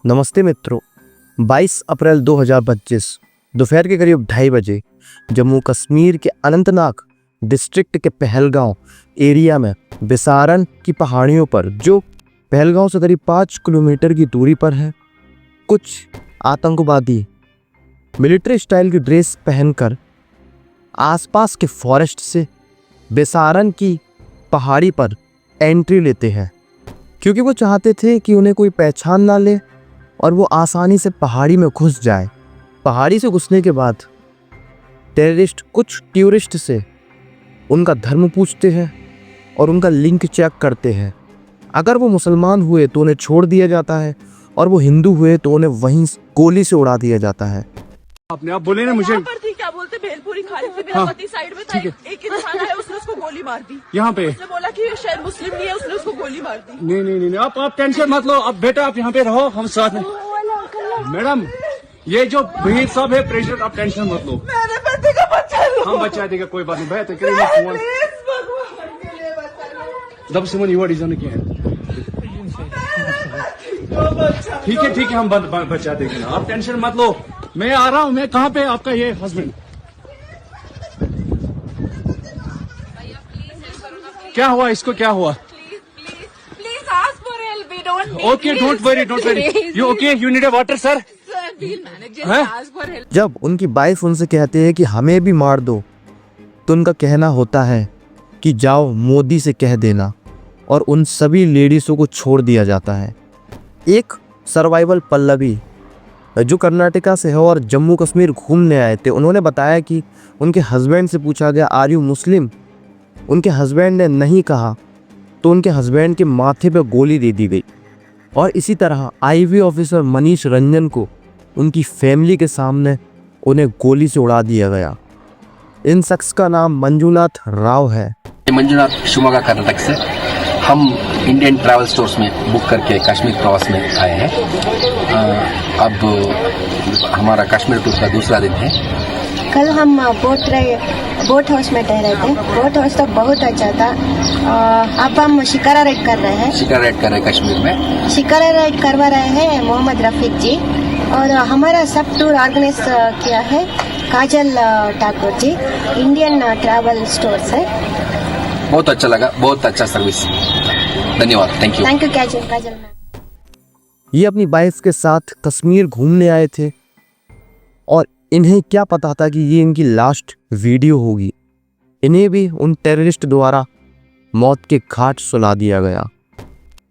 नमस्ते मित्रों। 22 अप्रैल 2025 दोपहर के करीब 2:30 बजे जम्मू कश्मीर के अनंतनाग डिस्ट्रिक्ट के पहलगांव एरिया में बिसारन की पहाड़ियों पर, जो पहलगांव से करीब 5 किलोमीटर की दूरी पर है, कुछ आतंकवादी मिलिट्री स्टाइल की ड्रेस पहनकर आसपास के फॉरेस्ट से बिसारन की पहाड़ी पर एंट्री लेते हैं, क्योंकि वो चाहते थे कि उन्हें कोई पहचान ना ले और वो आसानी से पहाड़ी में घुस जाए। पहाड़ी से घुसने के बाद टेररिस्ट कुछ टूरिस्ट से उनका धर्म पूछते हैं और उनका लिंक चेक करते हैं। अगर वो मुसलमान हुए तो उन्हें छोड़ दिया जाता है और वो हिंदू हुए तो उन्हें वहीं गोली से उड़ा दिया जाता है। आपने आप बोले ना मुझे क्या बोलते भेलपुरी खा रहे थे, मेरा पति साइड में था, एक इंसान है उसने उसको गोली मार दी। यहाँ पे उसने बोला कि शायद मुस्लिम नहीं है, उसने उसको गोली मार दी। नहीं, आप टेंशन मत लो। अब बेटा आप यहाँ पे रहो, हम साथ में। मैडम ये जो भीड़ सब है प्रेशर, आप टेंशन मत लो। मेरे पति का बच्चा लो। हम बचा देगा, कोई बात नहीं। भाई तो करेंगे दब सुमन युवा डिजाइन किया है। ठीक है हम बचा देंगे ना, आप टेंशन मत लो। मैं आ रहा हूँ। मैं कहाँ पे आपका ये हस्बैंड क्या हुआ, इसको क्या हुआ? Please ask for help. We don't need Okay, don't worry. You okay? You need a water, sir? Sir, we'll manage. Just ask for help. जब उनकी वाइफ उनसे कहते हैं कि हमें भी मार दो, तो उनका कहना होता है कि जाओ मोदी से कह देना, और उन सभी लेडीज़ों को छोड़ दिया जाता है। एक सर्वाइवल पल्लवी जो कर्नाटका से है और जम्मू कश्मीर घूमने आए थे, उन्होंने बताया कि उनके हस्बैंड से पूछा गया आर यू मुस्लिम। उनके हस्बैंड ने नहीं कहा तो उनके हस्बैंड के माथे पर गोली दे दी गई। और इसी तरह आईवी ऑफिसर मनीष रंजन को उनकी फैमिली के सामने उन्हें गोली से उड़ा दिया गया। इन शख्स का नाम मंजुनाथ राव है। मंजुनाथ शिवमोगा कर्नाटक से हम इंडियन ट्रैवल स्टोर्स में बुक करके कश्मीर प्रवास में आए हैं। अब हमारा कश्मीर टूर का दूसरा दिन है। कल हम बोट हाउस में ठहरे थे। बोट हाउस तो बहुत अच्छा था। अब हम शिकारा राइड कर रहे हैं। कश्मीर में शिकारा राइड करवा रहे हैं मोहम्मद रफीक जी, और हमारा सब टूर ऑर्गेनाइज किया है काजल Thakur ji, Indian travel store से। बहुत अच्छा लगा, बहुत अच्छा सर्विस। धन्यवाद, थैंक यू काजल। ये अपनी वाइफ के साथ कश्मीर घूमने आए थे और इन्हें क्या पता था कि ये इनकी लास्ट वीडियो होगी। इन्हें भी उन टेररिस्ट द्वारा मौत के घाट सुला दिया गया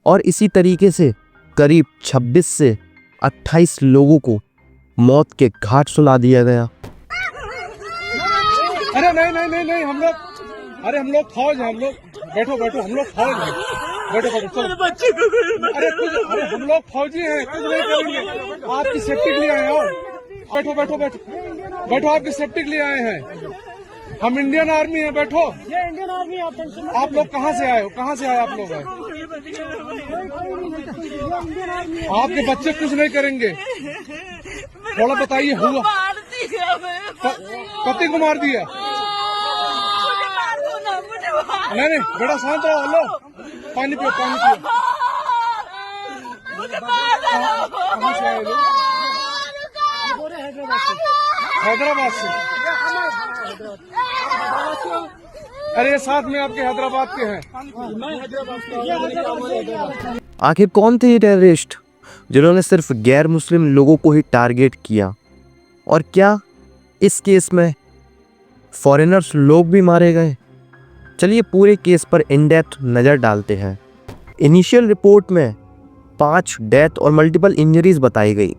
और इसी तरीके से करीब 26 से 28 लोगों को मौत के घाट सुला दिया गया। अरे नहीं हम लोग फौज हैं। हम लोग बैठो हम लोग फौज हैं। बैठो अरे हम लोग फौजी हैं, कुछ नहीं करेंगे। आपकी सेफ्टी के लिए आए हैं। बैठो आपकी सेफ्टी के लिए आए हैं। हम इंडियन आर्मी हैं। बैठो। ये इंडियन आर्मी। आप लोग कहाँ से आए हो? कहाँ से आए आप लोग? आपके बच्चे कुछ नहीं करेंगे। थोड़ा बताइए हुआ पति को मार दिया? नहीं बेटा शांत हो। लो पानी पियो। कहाँ से आए लोग? हैदराबाद से। अरे साथ में आपके हैदराबाद के हैं। आखिर कौन थे ये टेररिस्ट जिन्होंने सिर्फ गैर मुस्लिम लोगों को ही टारगेट किया, और क्या इस केस में फॉरेनर्स लोग भी मारे गए? चलिए पूरे केस पर इन डेप्थ नज़र डालते हैं। इनिशियल रिपोर्ट में 5 डेथ और मल्टीपल इंजरीज बताई गई,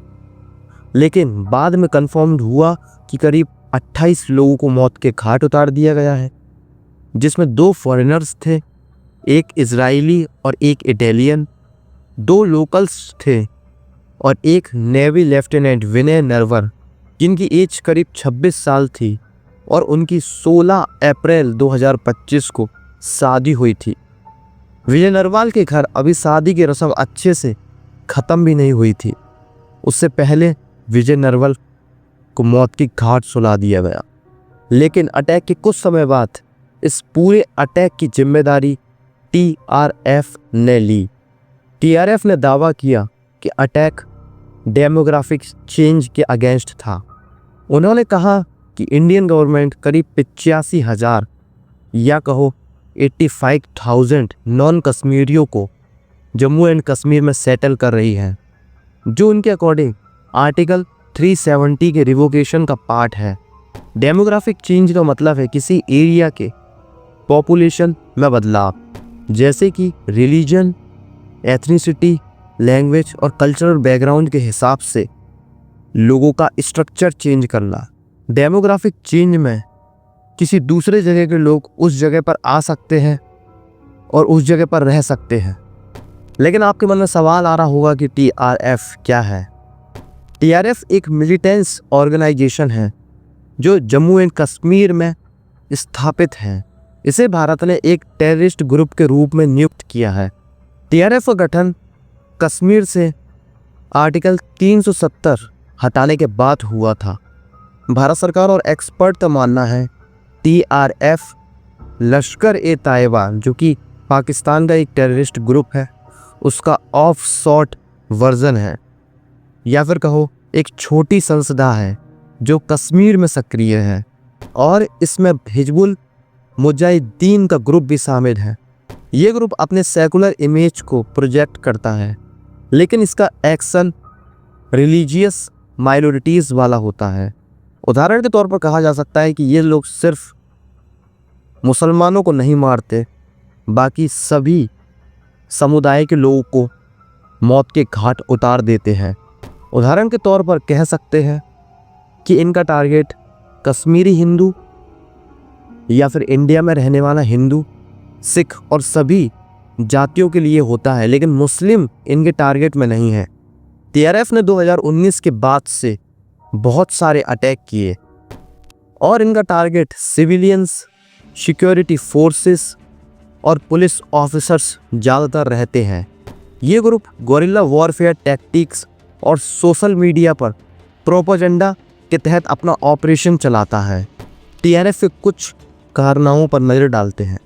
लेकिन बाद में कंफर्म्ड हुआ कि करीब 28 लोगों को मौत के घाट उतार दिया गया है, जिसमें 2 फॉरेनर्स थे, एक इजरायली और एक इटालियन, 2 लोकल्स थे और एक नेवी लेफ्टिनेंट विनय नरवर, जिनकी एज करीब 26 साल थी और उनकी 16 अप्रैल 2025 को शादी हुई थी। विजय नरवाल के घर अभी शादी की रस्म अच्छे से ख़त्म भी नहीं हुई थी। उससे पहले विजय नरवाल को मौत की घाट सुला दिया गया, लेकिन अटैक के कुछ समय बाद इस पूरे अटैक की जिम्मेदारी टीआरएफ ने ली। टीआरएफ ने दावा किया कि अटैक डेमोग्राफिक चेंज के अगेंस्ट था। उन्होंने कहा कि इंडियन गवर्नमेंट करीब 85,000 या कहो 85,000 नॉन कश्मीरियों को जम्मू एंड कश्मीर में सेटल कर रही है, जो उनके अकॉर्डिंग आर्टिकल 370 के रिवोकेशन का पार्ट है। डेमोग्राफिक चेंज का मतलब है किसी एरिया के पॉपुलेशन में बदलाव, जैसे कि रिलीजन, एथनिसिटी, लैंग्वेज और कल्चरल बैकग्राउंड के हिसाब से लोगों का स्ट्रक्चर चेंज करना। डेमोग्राफिक चेंज में किसी दूसरे जगह के लोग उस जगह पर आ सकते हैं और उस जगह पर रह सकते हैं। लेकिन आपके मन में सवाल आ रहा होगा कि TRF क्या है। TRF एक मिलिटेंस ऑर्गेनाइजेशन है जो जम्मू एंड कश्मीर में स्थापित है। इसे भारत ने एक टेररिस्ट ग्रुप के रूप में नियुक्त किया है। TRF का गठन कश्मीर से आर्टिकल 370 हटाने के बाद हुआ था। भारत सरकार और एक्सपर्ट का मानना है TRF लश्कर-ए-तैयबा, जो कि पाकिस्तान का एक टेररिस्ट ग्रुप है, उसका ऑफ शॉर्ट वर्जन है, या फिर कहो एक छोटी संस्था है जो कश्मीर में सक्रिय है और इसमें हिजबुल मुजाहिदीन का ग्रुप भी शामिल है। ये ग्रुप अपने सेकुलर इमेज को प्रोजेक्ट करता है, लेकिन इसका एक्शन रिलीजियस माइनॉरिटीज़ वाला होता है। उदाहरण के तौर पर कहा जा सकता है कि ये लोग सिर्फ मुसलमानों को नहीं मारते, बाकी सभी समुदाय के लोगों को मौत के घाट उतार देते हैं। उदाहरण के तौर पर कह सकते हैं कि इनका टारगेट कश्मीरी हिंदू या फिर इंडिया में रहने वाला हिंदू, सिख और सभी जातियों के लिए होता है, लेकिन मुस्लिम इनके टारगेट में नहीं है। TRF ने 2019 के बाद से बहुत सारे अटैक किए और इनका टारगेट सिविलियंस, सिक्योरिटी फोर्सेस और पुलिस ऑफिसर्स ज़्यादातर रहते हैं। ये ग्रुप गोरिल्ला वॉरफेयर टैक्टिक्स और सोशल मीडिया पर प्रोपेगेंडा के तहत अपना ऑपरेशन चलाता है। TRF के कुछ कारनामों पर नज़र डालते हैं।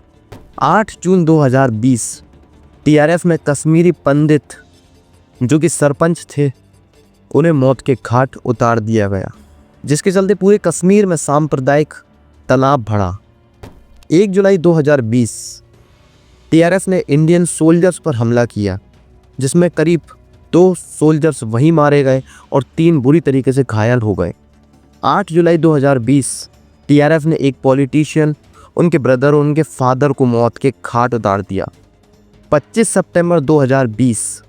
8 जून 2020 TRF में कश्मीरी पंडित जो कि सरपंच थे, उन्हें मौत के घाट उतार दिया गया, जिसके चलते पूरे कश्मीर में सांप्रदायिक तनाव बढ़ा। 1 जुलाई 2020 TRF ने इंडियन सोल्जर्स पर हमला किया, जिसमें करीब 2 सोल्जर्स वहीं मारे गए और 3 बुरी तरीके से घायल हो गए। 8 जुलाई 2020 TRF ने एक पॉलिटिशियन, उनके ब्रदर और उनके फादर को मौत के घाट उतार दिया। 25 सितंबर 2020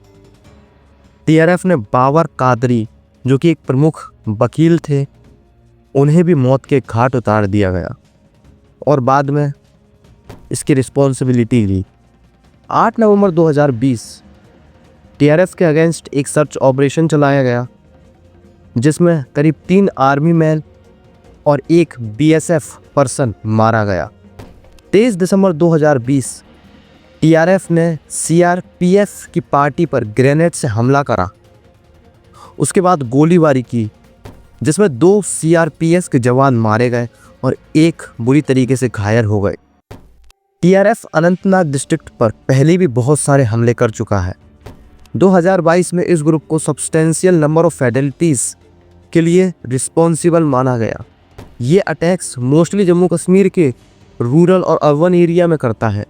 TRF ने बाबर कादरी, जो कि एक प्रमुख वकील थे, उन्हें भी मौत के घाट उतार दिया गया और बाद में इसकी रिस्पॉन्सिबिलिटी ली। 8 नवंबर 2020 TRF के अगेंस्ट एक सर्च ऑपरेशन चलाया गया, जिसमें करीब 3 आर्मी मैन और 1 BSF पर्सन मारा गया। 23 दिसंबर 2020 TRF ने CRPF की पार्टी पर ग्रेनेड से हमला करा, उसके बाद गोलीबारी की, जिसमें 2 CRPF के जवान मारे गए और 1 बुरी तरीके से घायल हो गए। TRF अनंतनाग डिस्ट्रिक्ट पर पहले भी बहुत सारे हमले कर चुका है। 2022 में इस ग्रुप को सब्सटेंशियल नंबर ऑफ फैटलिटीज़ के लिए रिस्पॉन्सिबल माना गया। ये अटैक्स मोस्टली जम्मू कश्मीर के रूरल और अर्बन एरिया में करता है,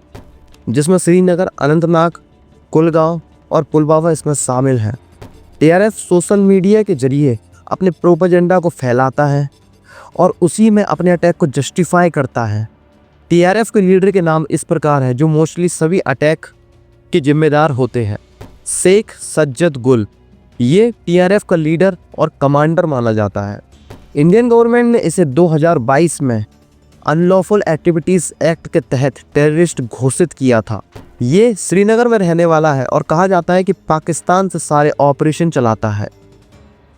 जिसमें श्रीनगर, अनंतनाग, कुलगांव और पुलवामा इसमें शामिल हैं। TRF सोशल मीडिया के जरिए अपने प्रोपेगेंडा को फैलाता है और उसी में अपने अटैक को जस्टिफाई करता है। TRF के लीडर के नाम इस प्रकार है, जो मोस्टली सभी अटैक के जिम्मेदार होते हैं। शेख सज्जद गुल, ये TRF का लीडर और कमांडर माना जाता है। इंडियन गवर्नमेंट ने इसे 2022 में अनलॉफुल एक्टिविटीज़ एक्ट के तहत टेररिस्ट घोषित किया था। ये श्रीनगर में रहने वाला है और कहा जाता है कि पाकिस्तान से सारे ऑपरेशन चलाता है।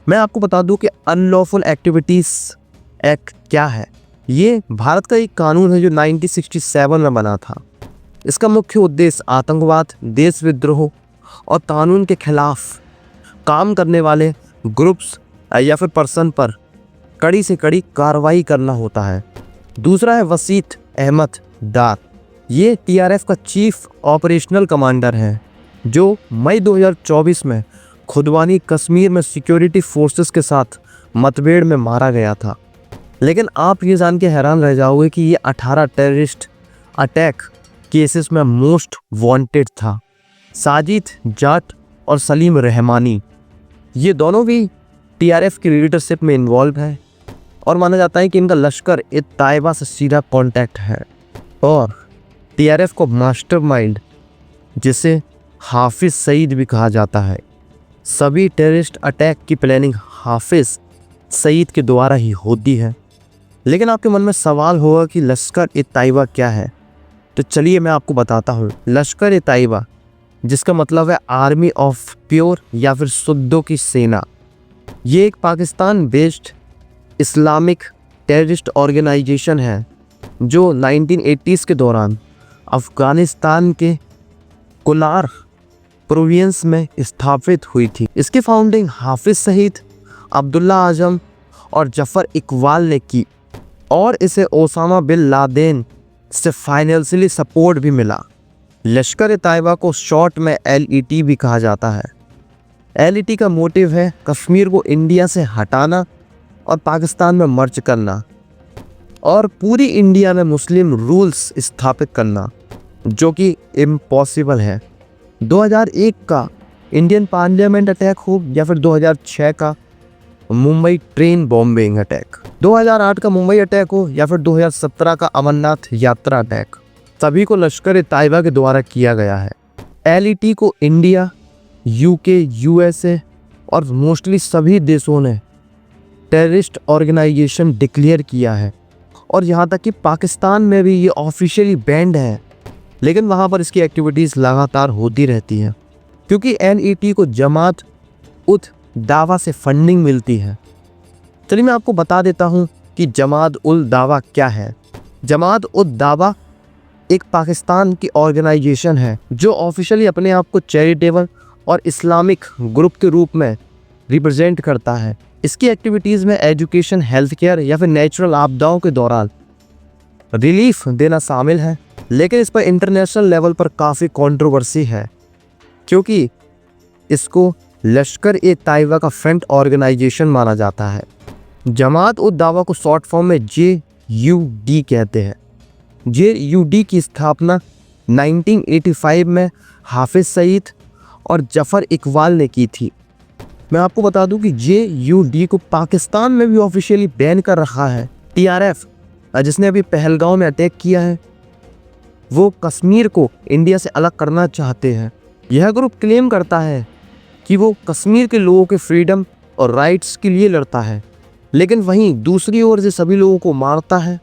मैं आपको बता दूं कि अनलॉफुल एक्टिविटीज़ एक्ट क्या है। ये भारत का एक कानून है जो 1967 में बना था। इसका मुख्य उद्देश्य आतंकवाद, देशविद्रोह और कानून के खिलाफ काम करने वाले ग्रुप्स या फिर पर्सन पर कड़ी से कड़ी कार्रवाई करना होता है। दूसरा है वसीत अहमद डार, ये TRF का चीफ ऑपरेशनल कमांडर है, जो मई 2024 में खुदवानी कश्मीर में सिक्योरिटी फोर्सेस के साथ मतभेड़ में मारा गया था। लेकिन आप ये जान के हैरान रह जाओगे कि ये 18 टेररिस्ट अटैक केसेस में मोस्ट वांटेड था। साजिद जाट और सलीम रहमानी ये दोनों भी टीआरएफ की लीडरशिप में इन्वॉल्व है और माना जाता है कि इनका लश्कर ए ताइबा से सीधा कांटेक्ट है। और टीआरएफ को मास्टरमाइंड, जिसे हाफिज सईद भी कहा जाता है, सभी टेररिस्ट अटैक की प्लानिंग हाफिज सईद के द्वारा ही होती है। लेकिन आपके मन में सवाल होगा कि लश्कर ए ताइबा क्या है, तो चलिए मैं आपको बताता हूँ। लश्कर ए ताइबा, जिसका मतलब है आर्मी ऑफ प्योर या फिर शुद्धों की सेना, ये एक Pakistan based Islamic terrorist organisation है जो 1980s के दौरान अफ़गानिस्तान के कुलार प्रोविंस में स्थापित हुई थी। इसकी फाउंडिंग हाफिज सईद, अब्दुल्ला आजम और जफ़र इकबाल ने की और इसे ओसामा बिन लादेन से फाइनेंशियली सपोर्ट भी मिला। लश्कर ए ताइबा को शॉर्ट में LET भी कहा जाता है। LET का मोटिव है कश्मीर को इंडिया से हटाना और पाकिस्तान में मर्ज करना और पूरी इंडिया में मुस्लिम रूल्स स्थापित करना, जो कि इम्पॉसिबल है। 2001 का इंडियन पार्लियामेंट अटैक हो या फिर 2006 का मुंबई ट्रेन बॉम्बिंग अटैक, 2008 का मुंबई अटैक हो या फिर 2017 का अमरनाथ यात्रा अटैक, सभी को लश्कर ए ताइबा के द्वारा किया गया है। LET को इंडिया, UK, USA और मोस्टली सभी देशों ने टेररिस्ट ऑर्गेनाइजेशन डिक्लेयर किया है और यहाँ तक कि पाकिस्तान में भी ये ऑफिशियली बैंड है। लेकिन वहाँ पर इसकी एक्टिविटीज़ लगातार होती रहती हैं क्योंकि LET को जमात उद दावा से फंडिंग मिलती है। चलिए मैं आपको बता देता हूँ कि जमात उल दावा क्या है। जमात उद दावा एक पाकिस्तान की ऑर्गेनाइजेशन है जो ऑफिशियली अपने आप को चैरिटेबल और इस्लामिक ग्रुप के रूप में रिप्रेजेंट करता है। इसकी एक्टिविटीज़ में एजुकेशन, हेल्थ केयर या फिर नेचुरल आपदाओं के दौरान रिलीफ देना शामिल है। लेकिन इस पर इंटरनेशनल लेवल पर काफ़ी कंट्रोवर्सी है क्योंकि इसको लश्कर ए ताइबा का फ्रंट ऑर्गेनाइजेशन माना जाता है। जमात उद दावा को शॉर्ट फॉर्म में JUD कहते हैं। JUD की स्थापना 1985 में हाफिज सईद और जफ़र इकबाल ने की थी। मैं आपको बता दूं कि JUD को पाकिस्तान में भी ऑफिशियली बैन कर रखा है। TRF, जिसने अभी पहलगांव में अटैक किया है, वो कश्मीर को इंडिया से अलग करना चाहते हैं। यह ग्रुप क्लेम करता है कि वो कश्मीर के लोगों के फ्रीडम और राइट्स के लिए लड़ता है, लेकिन वहीं दूसरी ओर से सभी लोगों को मारता है,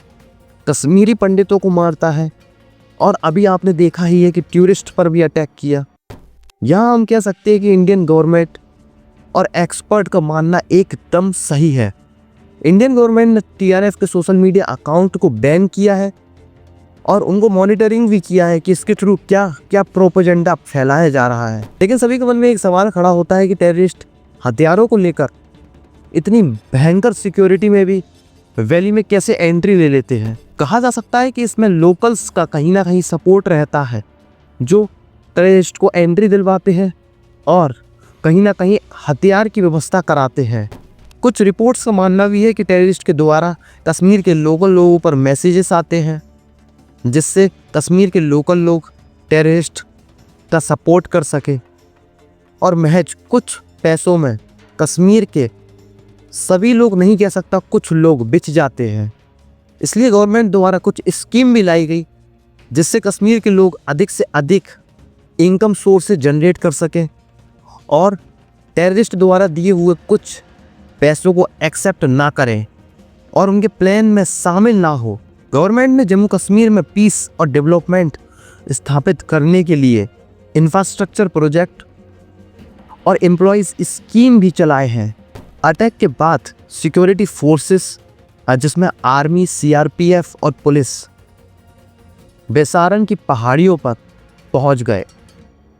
कश्मीरी पंडितों को मारता है और अभी आपने देखा ही है कि टूरिस्ट पर भी अटैक किया। यहाँ हम कह सकते हैं कि इंडियन गवर्नमेंट और एक्सपर्ट का मानना एकदम सही है। इंडियन गवर्नमेंट ने TRF के सोशल मीडिया अकाउंट को बैन किया है और उनको मॉनिटरिंग भी किया है कि इसके थ्रू क्या क्या प्रोपेगेंडा फैलाया जा रहा है। लेकिन सभी के मन में एक सवाल खड़ा होता है कि टेररिस्ट हथियारों को लेकर इतनी भयंकर सिक्योरिटी में भी वैली में कैसे एंट्री ले लेते हैं। कहा जा सकता है कि इसमें लोकल्स का कहीं ना कहीं सपोर्ट रहता है जो टेररिस्ट को एंट्री दिलवाते हैं और कहीं ना कहीं हथियार की व्यवस्था कराते हैं। कुछ रिपोर्ट्स का मानना भी है कि टेररिस्ट के द्वारा कश्मीर के लोकल लोगों पर मैसेजेस आते हैं जिससे कश्मीर के लोकल लोग टेररिस्ट का सपोर्ट कर सके और महज कुछ पैसों में कश्मीर के सभी लोग नहीं कह सकता, कुछ लोग बिच जाते हैं। इसलिए गवर्नमेंट द्वारा कुछ स्कीम भी लाई गई जिससे कश्मीर के लोग अधिक से अधिक इनकम सोर्स से जनरेट कर सकें और टेररिस्ट द्वारा दिए हुए कुछ पैसों को एक्सेप्ट ना करें और उनके प्लान में शामिल ना हो। गवर्नमेंट ने जम्मू कश्मीर में पीस और डेवलपमेंट स्थापित करने के लिए इंफ्रास्ट्रक्चर प्रोजेक्ट और एम्प्लॉयज़ स्कीम भी चलाए हैं। अटैक के बाद सिक्योरिटी फोर्सेस जिसमें आर्मी, CRPF और पुलिस बेसारन की पहाड़ियों पर पहुंच गए।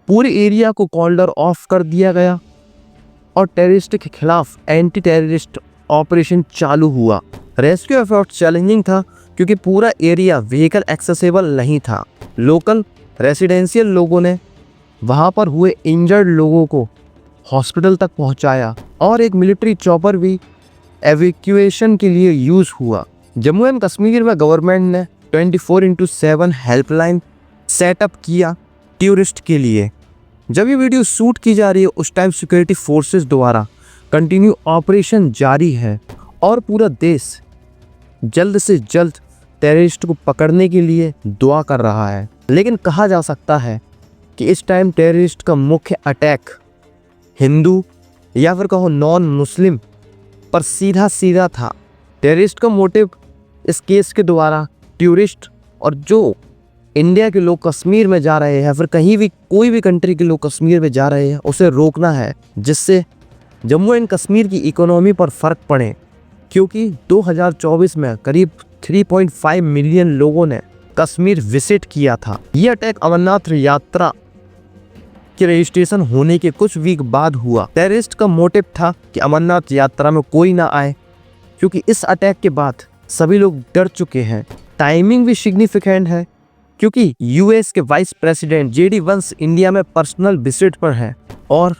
पूरे एरिया को कॉर्डर ऑफ कर दिया गया और टेररिस्ट के खिलाफ एंटी टेररिस्ट ऑपरेशन चालू हुआ। रेस्क्यू एफर्ट चैलेंजिंग था क्योंकि पूरा एरिया व्हीकल एक्सेसिबल नहीं था। लोकल रेसिडेंशियल लोगों ने वहां पर हुए इंजर्ड लोगों को हॉस्पिटल तक पहुंचाया और एक मिलिट्री चॉपर भी एवैक्यूएशन के लिए यूज हुआ। जम्मू एंड कश्मीर में गवर्नमेंट ने 24/7 हेल्पलाइन सेटअप किया टूरिस्ट के लिए। जब ये वीडियो शूट की जा रही है उस टाइम सिक्योरिटी फोर्सेस द्वारा कंटिन्यू ऑपरेशन जारी है और पूरा देश जल्द से जल्द टेररिस्ट को पकड़ने के लिए दुआ कर रहा है। लेकिन कहा जा सकता है कि इस टाइम टेररिस्ट का मुख्य अटैक हिंदू या फिर कहो नॉन मुस्लिम पर सीधा सीधा था। टेररिस्ट का मोटिव इस केस के द्वारा टूरिस्ट और जो इंडिया के लोग कश्मीर में जा रहे हैं फिर कहीं भी कोई भी कंट्री के लोग कश्मीर में जा रहे हैं उसे रोकना है, जिससे जम्मू एंड कश्मीर की इकोनॉमी पर फर्क पड़े। क्योंकि 2024 में करीब 3.5 मिलियन लोगों ने कश्मीर विजिट किया था। यह अटैक अमरनाथ यात्रा के रजिस्ट्रेशन होने के कुछ वीक बाद हुआ। टेररिस्ट का मोटिव था कि अमरनाथ यात्रा में कोई ना आए, क्योंकि इस अटैक के बाद सभी लोग डर चुके हैं। टाइमिंग भी सिग्निफिकेंट है क्योंकि यूएस के vice president JD Vance India में पर्सनल विजिट पर है और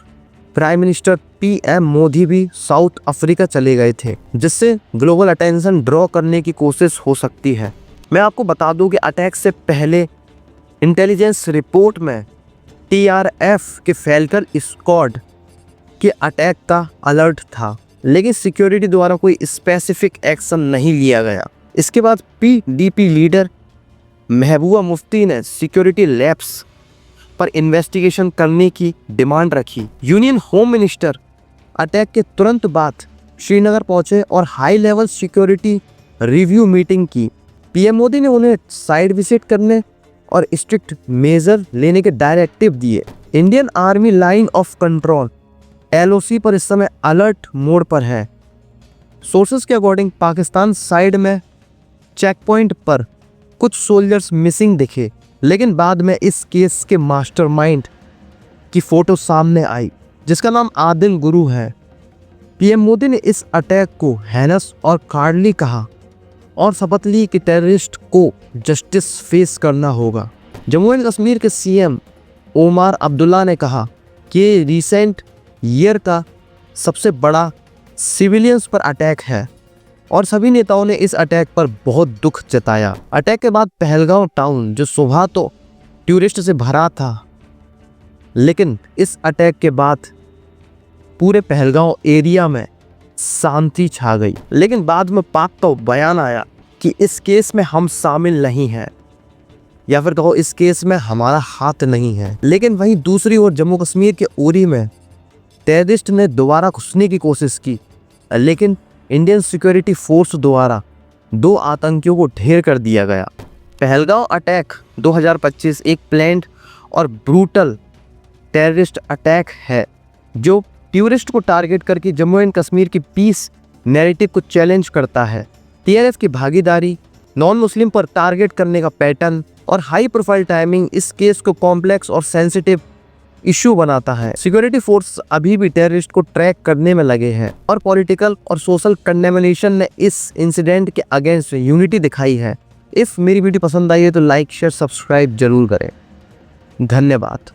प्राइम मिनिस्टर पीएम मोदी भी साउथ अफ्रीका चले गए थे, जिससे ग्लोबल अटेंशन ड्रॉ करने की कोशिश हो सकती है। मैं आपको बता दूं कि अटैक से पहले इंटेलिजेंस रिपोर्ट में टीआरएफ के फैल्कन स्क्वाड के अटैक का अलर्ट था, लेकिन सिक्योरिटी द्वारा कोई स्पेसिफिक एक्शन नहीं लिया गया। इसके बाद पीडीपी लीडर महबूबा मुफ्ती ने सिक्योरिटी लैप्स पर इन्वेस्टिगेशन करने की डिमांड रखी। यूनियन होम मिनिस्टर अटैक के तुरंत बाद श्रीनगर पहुंचे और high level security review meeting की। पीएम मोदी ने उन्हें साइड विजिट करने और स्ट्रिक्ट मेजर लेने के डायरेक्टिव दिए। Indian army line of control LOC पर इस समय अलर्ट मोड पर है। सोर्सेस के अकॉर्डिंग पाकिस्तान साइड में चेक पॉइंट पर कुछ सोल्जर्स मिसिंग दिखे, लेकिन बाद में इस केस के मास्टरमाइंड की फोटो सामने आई जिसका नाम आदिल गुरु है। पीएम मोदी ने इस अटैक को हैनस और कार्डली कहा और शपथ ली कि टेररिस्ट को जस्टिस फेस करना होगा। जम्मू एंड कश्मीर के सीएम ओमर अब्दुल्ला ने कहा कि रिसेंट ईयर का सबसे बड़ा सिविलियंस पर अटैक है और सभी नेताओं ने इस अटैक पर बहुत दुख जताया। अटैक के बाद पहलगांव टाउन जो सुबह तो टूरिस्ट से भरा था, लेकिन इस अटैक के बाद पूरे पहलगांव एरिया में शांति छा गई। लेकिन बाद में पाक का बयान आया कि इस केस में हम शामिल नहीं हैं, या फिर कहो इस केस में हमारा हाथ नहीं है। लेकिन वहीं दूसरी ओर जम्मू कश्मीर के उरी में टेररिस्ट ने दोबारा घुसने की कोशिश की, लेकिन इंडियन सिक्योरिटी फोर्स द्वारा 2 आतंकियों को ढेर कर दिया गया। पहलगांव अटैक 2025 एक प्लान्ड और ब्रूटल टेररिस्ट अटैक है जो टूरिस्ट को टारगेट करके जम्मू एंड कश्मीर की पीस नैरेटिव को चैलेंज करता है। टीआरएफ की भागीदारी, नॉन मुस्लिम पर टारगेट करने का पैटर्न और हाई प्रोफाइल टाइमिंग इस केस को कॉम्प्लेक्स और सेंसिटिव इशू बनाता है। सिक्योरिटी फोर्स अभी भी टेररिस्ट को ट्रैक करने में लगे हैं और पॉलिटिकल और सोशल कंडेमनेशन ने इस इंसिडेंट के अगेंस्ट यूनिटी दिखाई है। इफ मेरी वीडियो पसंद आई है तो लाइक शेयर सब्सक्राइब जरूर करें। धन्यवाद।